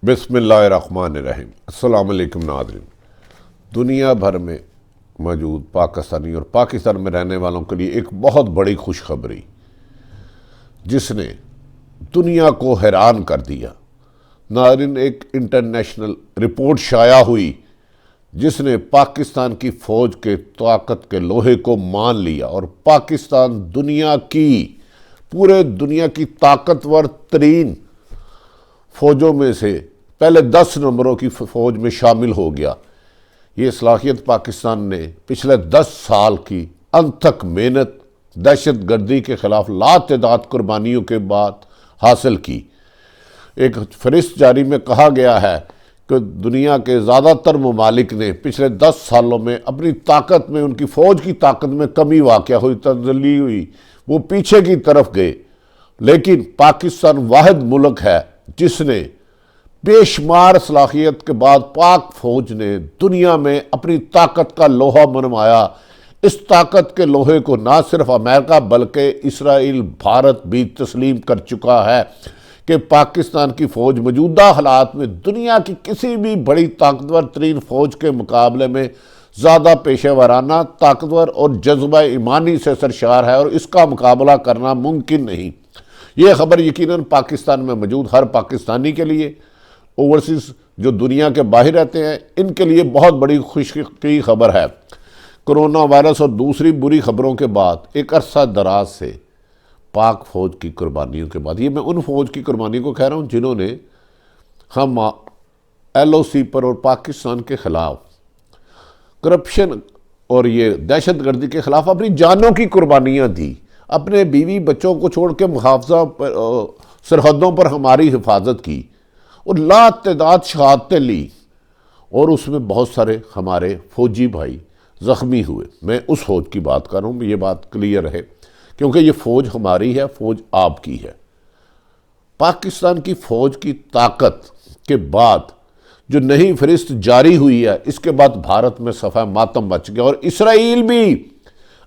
बिस्मिल्लाहिर्रहमानिर्रहीम। अस्सलाम वालेकुम नाज़रीन। दुनिया भर में मौजूद पाकिस्तानी और पाकिस्तान में रहने वालों के लिए एक बहुत बड़ी खुशखबरी जिसने दुनिया को हैरान कर दिया। नाज़रीन, एक इंटरनेशनल रिपोर्ट शाया हुई जिसने पाकिस्तान की फ़ौज के ताकत के लोहे को मान लिया और पाकिस्तान पूरे दुनिया की ताकतवर तरीन फ़ौजों में से पहले 10 नंबरों की फ़ौज में शामिल हो गया। ये सलाहियत पाकिस्तान ने पिछले 10 साल की अनथक मेहनत, दहशत गर्दी के ख़िलाफ़ लातदाद कुर्बानियों के बाद हासिल की। एक फहरिस्त जारी में कहा गया है कि दुनिया के ज़्यादातर ममालिक ने पिछले 10 सालों में अपनी ताकत में, उनकी फ़ौज की ताकत में कमी वाक़या हुई, तब्दीली हुई, वो पीछे की तरफ गए। लेकिन पाकिस्तान वाहिद मुल्क है जिसने बेशुमार सलाहियत के बाद पाक फ़ौज ने दुनिया में अपनी ताकत का लोहा मनवाया। इस ताकत के लोहे को ना सिर्फ अमेरिका बल्कि इसराइल, भारत भी तस्लीम कर चुका है कि पाकिस्तान की फ़ौज मौजूदा हालात में दुनिया की किसी भी बड़ी ताकतवर तरीन फ़ौज के मुकाबले में ज़्यादा पेशेवराना, ताकतवर और जज्बा ईमानी से सरशार है और इसका मुकाबला करना मुमकिन नहीं। ये खबर यकीनन पाकिस्तान में मौजूद हर पाकिस्तानी के लिए, ओवरसीज़ जो दुनिया के बाहर रहते हैं, इनके लिए बहुत बड़ी खुशी की खबर है। कोरोना वायरस और दूसरी बुरी खबरों के बाद एक अरसा दराज से पाक फ़ौज की कुर्बानियों के बाद, ये मैं उन फ़ौज की कुर्बानियों को कह रहा हूँ जिन्होंने हम LOC पर और पाकिस्तान के ख़िलाफ़ करप्शन और ये दहशत गर्दी के ख़िलाफ़ अपनी जानों की कुर्बानियाँ दी, अपने बीवी बच्चों को छोड़ के मुहाफ़ज़ा पर, सरहदों पर हमारी हिफाजत की और लातदाद शहादतें ली और उसमें बहुत सारे हमारे फ़ौजी भाई ज़ख्मी हुए। मैं उस फ़ौज की बात कर रहा हूँ, ये बात क्लियर है, क्योंकि ये फ़ौज हमारी है, फ़ौज आपकी है। पाकिस्तान की फ़ौज की ताकत के बाद जो नई फहरिस्त जारी हुई है, इसके बाद भारत में सफ़ा मातम मच गया और इसराइल भी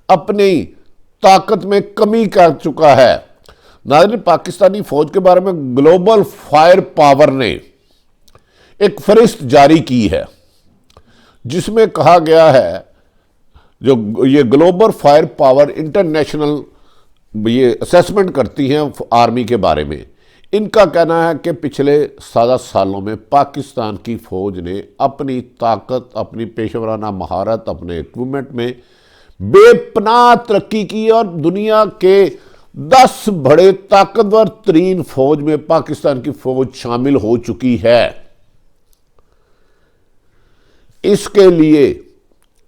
अपनी ताकत में कमी कर चुका है। नाज़रीन, पाकिस्तानी फ़ौज के बारे में ग्लोबल फायर पावर ने एक फहरिस्त जारी की है जिसमें कहा गया है, जो ये ग्लोबल फायर पावर इंटरनेशनल ये असेसमेंट करती हैं आर्मी के बारे में, इनका कहना है कि पिछले 7 सालों में पाकिस्तान की फ़ौज ने अपनी ताकत, अपनी पेशेवराना महारत, अपने इक्विपमेंट में बेपनाह तरक्की की और दुनिया के 10 बड़े ताकतवर तरीन फ़ौज में पाकिस्तान की फ़ौज शामिल हो चुकी है। इसके लिए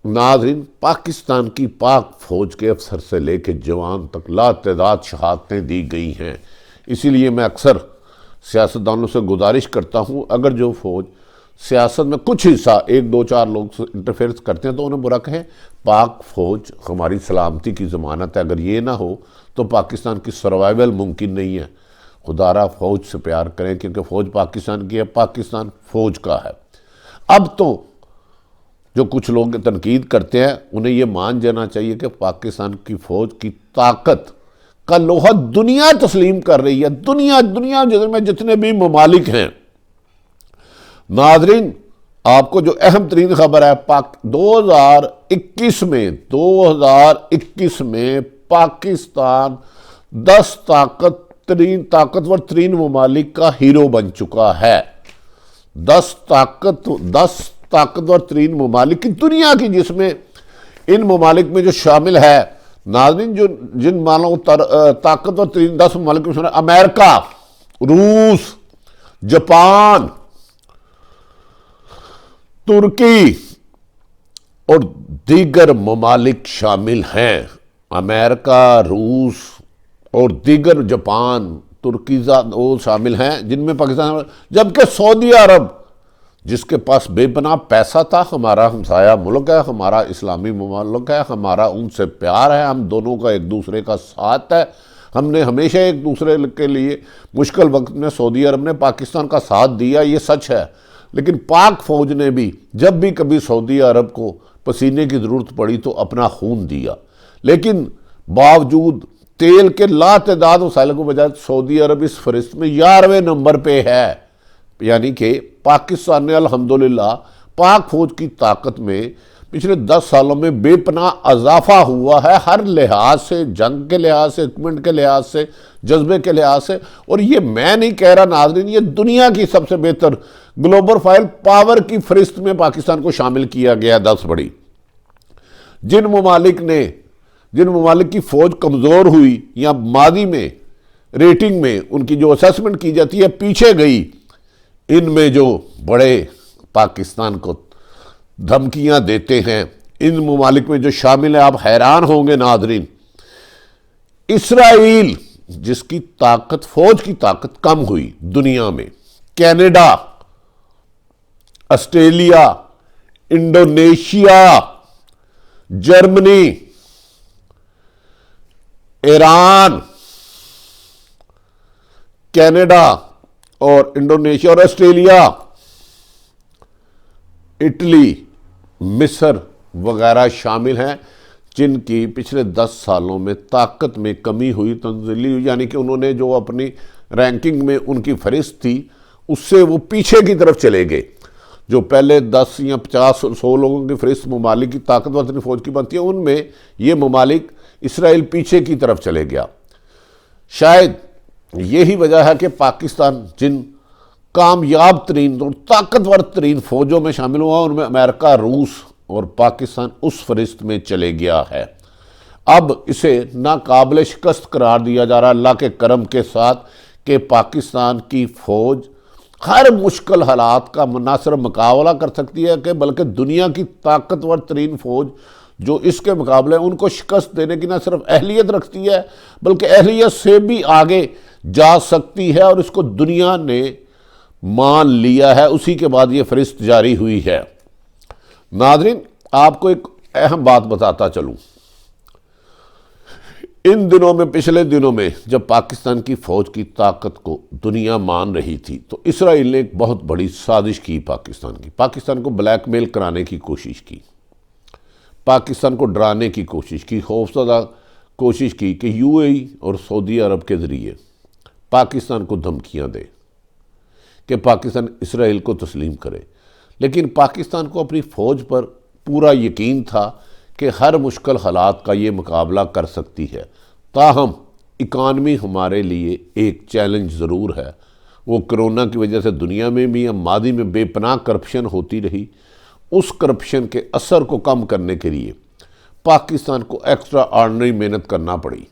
नाज़रीन, पाकिस्तान की पाक फ़ौज के अफसर से लेकर जवान तक लातदाद शहादतें दी गई हैं। इसीलिए मैं अक्सर सियासतदानों से गुजारिश करता हूँ, अगर जो फ़ौज सियासत में कुछ हिस्सा 1-2-4 लोग इंटरफेयर करते हैं तो उन्हें बुरा कहें। पाक फ़ौज हमारी सलामती की ज़मानत है, अगर ये ना हो तो पाकिस्तान की सर्वाइवल मुमकिन नहीं है। खुदारा फ़ौज से प्यार करें, क्योंकि फ़ौज पाकिस्तान की है, पाकिस्तान फ़ौज का है। अब तो जो कुछ लोग तनकीद करते हैं उन्हें यह मान जाना चाहिए कि पाकिस्तान की फ़ौज की ताकत का लोहा दुनिया तस्लीम कर रही है। दुनिया में जितने भी ममालिक हैं। नाज़रीन, आपको जो अहम तरीन खबर है, 2021 में पाकिस्तान 10 ताकतवर तरीन ममालिक का हीरो बन चुका है। 10 ताकतवर तरीन ममालिक की दुनिया की, जिसमें इन ममालिक में जो शामिल है नाज़रीन, जो जिन मानो ताकतवर तरीन 10 ममालिक में शामिल अमेरिका, रूस, जापान, तुर्की और दीगर ममालिक शामिल हैं। अमेरिका, रूस और दीगर, जापान, तुर्की वो शामिल हैं जिनमें पाकिस्तान, जबकि सऊदी अरब जिसके पास बेपनाह पैसा था, हमारा हमसाया मुल्क है, हमारा इस्लामी मुल्क है, हमारा उनसे प्यार है, हम दोनों का एक दूसरे का साथ है, हमने हमेशा एक दूसरे के लिए मुश्किल वक्त में सऊदी अरब ने पाकिस्तान का साथ दिया, ये सच है। लेकिन पाक फ़ौज ने भी जब भी कभी सऊदी अरब को पसीने की ज़रूरत पड़ी तो अपना खून दिया। लेकिन बावजूद तेल के लातदाद वसाइल को बजाय सऊदी अरब इस फहरिस्त में 11वें नंबर पे है। यानी कि पाकिस्तान ने अल्हम्दुलिल्लाह पाक फौज की ताकत में पिछले 10 सालों में बेपनाह इजाफा हुआ है, हर लिहाज से, जंग के लिहाज से, इक्विपमेंट के लिहाज से, जज्बे के लिहाज से। और ये मैं नहीं कह रहा नाज़रीन, ये दुनिया की सबसे बेहतर ग्लोबल फाइल पावर की फहरिस्त में पाकिस्तान को शामिल किया गया 10 बड़ी। जिन ममालिक की फौज कमज़ोर हुई या मादी में रेटिंग में उनकी जो असेसमेंट की जाती है पीछे गई, इनमें जो बड़े पाकिस्तान को धमकियां देते हैं, इन ममालिक में जो शामिल है, आप हैरान होंगे नाज़रीन। इसराइल जिसकी ताकत, फौज की ताकत कम हुई दुनिया में, Canada, Australia, Indonesia, Germany, Iran, Canada और इंडोनेशिया और ऑस्ट्रेलिया, इटली, मिस्र वगैरह शामिल हैं, जिनकी पिछले 10 सालों में ताकत में कमी हुई, तंज़ीली हुई, यानी कि उन्होंने जो अपनी रैंकिंग में उनकी फहरिस्त थी उससे वो पीछे की तरफ चले गए। जो पहले 10 या 50 100 लोगों की फहरिस्त ममालिक की ताकतवर फौज की बनती है, उनमें ये ममालिक इसराइल पीछे की तरफ चले गया। शायद यही वजह है कि पाकिस्तान जिन कामयाब तरीन और ताकतवर तरीन फौजों में शामिल हुआ, उनमें अमेरिका, रूस और पाकिस्तान उस फहरिस्त में चले गया है। अब इसे नाकाबिल शिकस्त करार दिया जा रहा है अल्लाह के करम के साथ कि पाकिस्तान की फौज हर मुश्किल हालात का न सिर्फ मुकाबला कर सकती है कि बल्कि दुनिया की ताकतवर तरीन फौज जो इसके मुकाबले उनको शिकस्त देने की न सिर्फ अहलियत रखती है बल्कि अहलियत से भी आगे जा सकती है, और इसको दुनिया ने मान लिया है। उसी के बाद ये फहरिस्त जारी हुई है। नाज़रीन, आपको एक अहम बात बताता चलूं। इन दिनों में, पिछले दिनों में जब पाकिस्तान की फौज की ताकत को दुनिया मान रही थी, तो इसराइल ने एक बहुत बड़ी साजिश की पाकिस्तान को ब्लैकमेल कराने की कोशिश की, पाकिस्तान को डराने की कोशिश की, खौफजदा कोशिश की कि यूएई और सऊदी अरब के ज़रिए पाकिस्तान को धमकियां दे कि पाकिस्तान इसराइल को तस्लीम करे। लेकिन पाकिस्तान को अपनी फ़ौज पर पूरा यकीन था कि हर मुश्किल हालात का ये मुकाबला कर सकती है। ताहम इकानमी हमारे लिए एक चैलेंज ज़रूर है। वो कोरोना की वजह से दुनिया में भी या मादी में बेपनाह करप्शन होती रही। उस करप्शन के असर को कम करने के लिए पाकिस्तान को एक्स्ट्रा ऑर्डिनरी मेहनत करना पड़ी,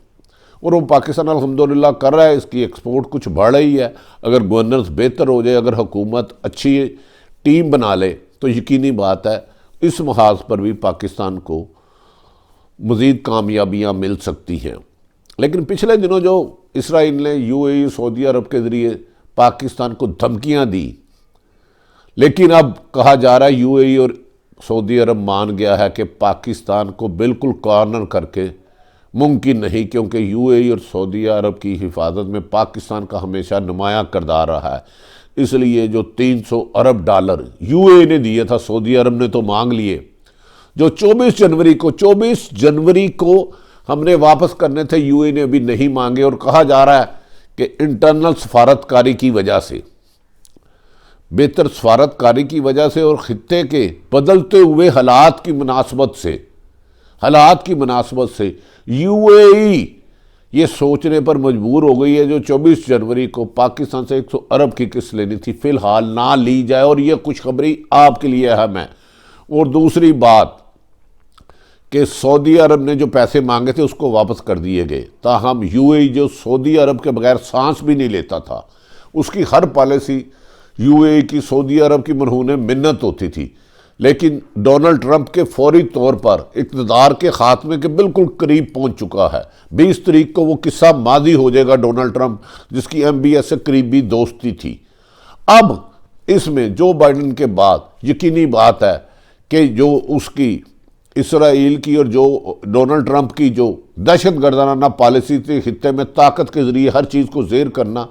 और वो पाकिस्तान अल्हम्दुलिल्लाह कर रहा है। इसकी एक्सपोर्ट कुछ बढ़ रही है। अगर गवर्नेंस बेहतर हो जाए, अगर हुकूमत अच्छी टीम बना ले, तो यकीनी बात है इस महाज पर भी पाकिस्तान को मज़ीद कामयाबियाँ मिल सकती हैं। लेकिन पिछले दिनों जो इसराइल ने यूएई, सऊदी अरब के ज़रिए पाकिस्तान को धमकियाँ दी, लेकिन अब कहा जा रहा है यूएई और सऊदी अरब मान गया है कि पाकिस्तान को बिल्कुल कॉर्नर करके मुमकिन नहीं, क्योंकि यूएई और सऊदी अरब की हिफाजत में पाकिस्तान का हमेशा नुमायाँ किरदार रहा है। इसलिए जो 300 अरब डॉलर यूएई ने दिए था, सऊदी अरब ने तो मांग लिए, जो 24 जनवरी को हमने वापस करने थे, यूएई ने अभी नहीं मांगे। और कहा जा रहा है कि इंटरनल सफारतकारी की वजह से, बेहतर सफारतकारी की वजह से और खित्ते के बदलते हुए हालात की मुनासबत से यूएई ये सोचने पर मजबूर हो गई है जो 24 जनवरी को पाकिस्तान से 100 अरब की किस्त लेनी थी, फिलहाल ना ली जाए। और ये खुशखबरी आपके लिए अहम है। और दूसरी बात कि सऊदी अरब ने जो पैसे मांगे थे उसको वापस कर दिए गए। ताहम यूएई जो सऊदी अरब के बगैर सांस भी नहीं लेता था, उसकी हर पॉलिसी यूएई की सऊदी अरब की मरहून मिन्नत होती थी। लेकिन डोनाल्ड ट्रंप के फौरी तौर पर इक़्तिदार के खात्मे के बिल्कुल करीब पहुंच चुका है। 20 तारीख को वो किस्सा मादी हो जाएगा डोनाल्ड ट्रंप, जिसकी एमबीएस से करीबी दोस्ती थी। अब इसमें जो बाइडेन के बाद यकीनी बात है कि जो उसकी इसराइल की और जो डोनाल्ड ट्रंप की जो दहशतगर्दाना पॉलिसी थी, खित्ते में ताकत के ज़रिए हर चीज़ को ज़ेर करना,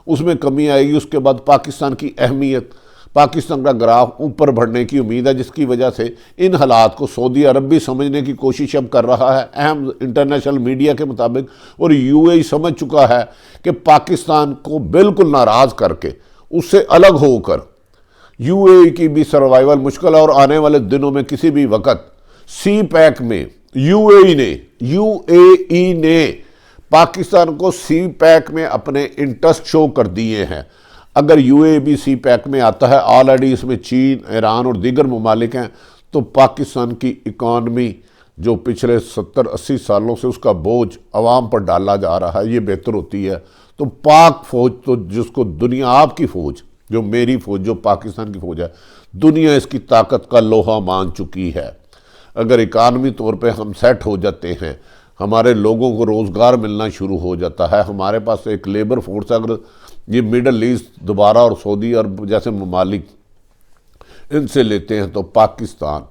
उसमें कमी आएगी। उसके बाद पाकिस्तान की अहमियत, पाकिस्तान का ग्राफ ऊपर बढ़ने की उम्मीद है, जिसकी वजह से इन हालात को सऊदी अरब भी समझने की कोशिश अब कर रहा है अहम इंटरनेशनल मीडिया के मुताबिक। और यूएई समझ चुका है कि पाकिस्तान को बिल्कुल नाराज़ करके उससे अलग होकर यूएई की भी सर्वाइवल मुश्किल है और आने वाले दिनों में किसी भी वक्त सी पैक में यूएई ने पाकिस्तान को सी पैक में अपने इंटरेस्ट शो कर दिए हैं। अगर यूएई भी सी पैक में आता है, ऑलरेडी इसमें चीन, ईरान और दीगर ममालिक हैं, तो पाकिस्तान की इकॉनमी जो पिछले 70-80 सालों से उसका बोझ अवाम पर डाला जा रहा है, ये बेहतर होती है। तो पाक फौज, तो जिसको दुनिया, आपकी फौज, जो मेरी फौज, जो पाकिस्तान की फौज है, दुनिया इसकी ताकत का लोहा मान चुकी है। अगर इकानमी तौर पे हम सेट हो जाते हैं, हमारे लोगों को रोज़गार मिलना शुरू हो जाता है, हमारे पास एक लेबर फोर्स, अगर ये मिडल ईस्ट दोबारा और सऊदी अरब जैसे ममालिक इनसे लेते हैं, तो पाकिस्तान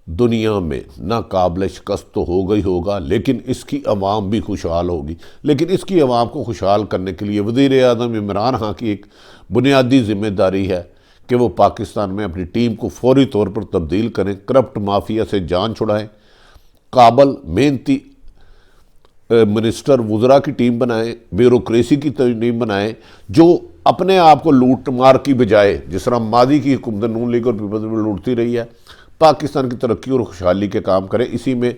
दुनिया में नाकाबिल शिकस्त तो हो गई होगा, लेकिन इसकी अवाम भी खुशहाल होगी। लेकिन इसकी अवाम को खुशहाल करने के लिए वज़ीर आज़म इमरान खान की एक बुनियादी जिम्मेदारी है कि वो पाकिस्तान में अपनी टीम को फौरी तौर पर तब्दील करें, करप्ट माफिया से जान छुड़ाएं, काबल मेहनती मिनिस्टर वुज़रा की टीम बनाएं, ब्यूरोक्रेसी की टीम बनाएं, जो अपने आप को लूट मार की बजाय, जिस तरह मादी की हुकूमत नून लीग और पीपल्स में लूटती रही है, पाकिस्तान की तरक्की और खुशहाली के काम करें। इसी में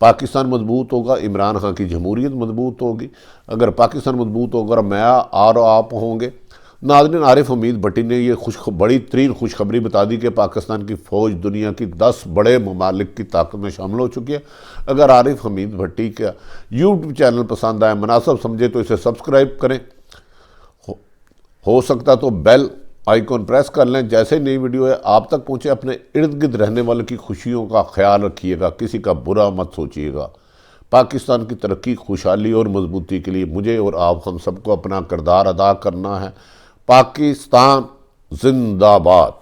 पाकिस्तान मजबूत होगा, इमरान खान की जमहूरियत मजबूत होगी। अगर पाकिस्तान मजबूत होगा और मैं और आप होंगे। नाज़रीन, आरिफ हमीद भट्टी ने ये बड़ी तरीन खुशखबरी बता दी कि पाकिस्तान की फ़ौज दुनिया की 10 बड़े ममालिक की ताकत में शामिल हो चुकी है। अगर आरिफ हमीद भट्टी का यूट्यूब चैनल पसंद आए, मुनासिब समझे, तो इसे सब्सक्राइब करें, हो सकता तो बेल आइकॉन प्रेस कर लें। जैसे नई वीडियो है आप तक पहुँचे, अपने इर्द गिर्द रहने वालों की खुशियों का ख्याल रखिएगा, किसी का बुरा मत सोचिएगा। पाकिस्तान की तरक्की, खुशहाली और मजबूती के लिए मुझे और आप, हम सबको अपना किरदार अदा करना है। पाकिस्तान जिंदाबाद।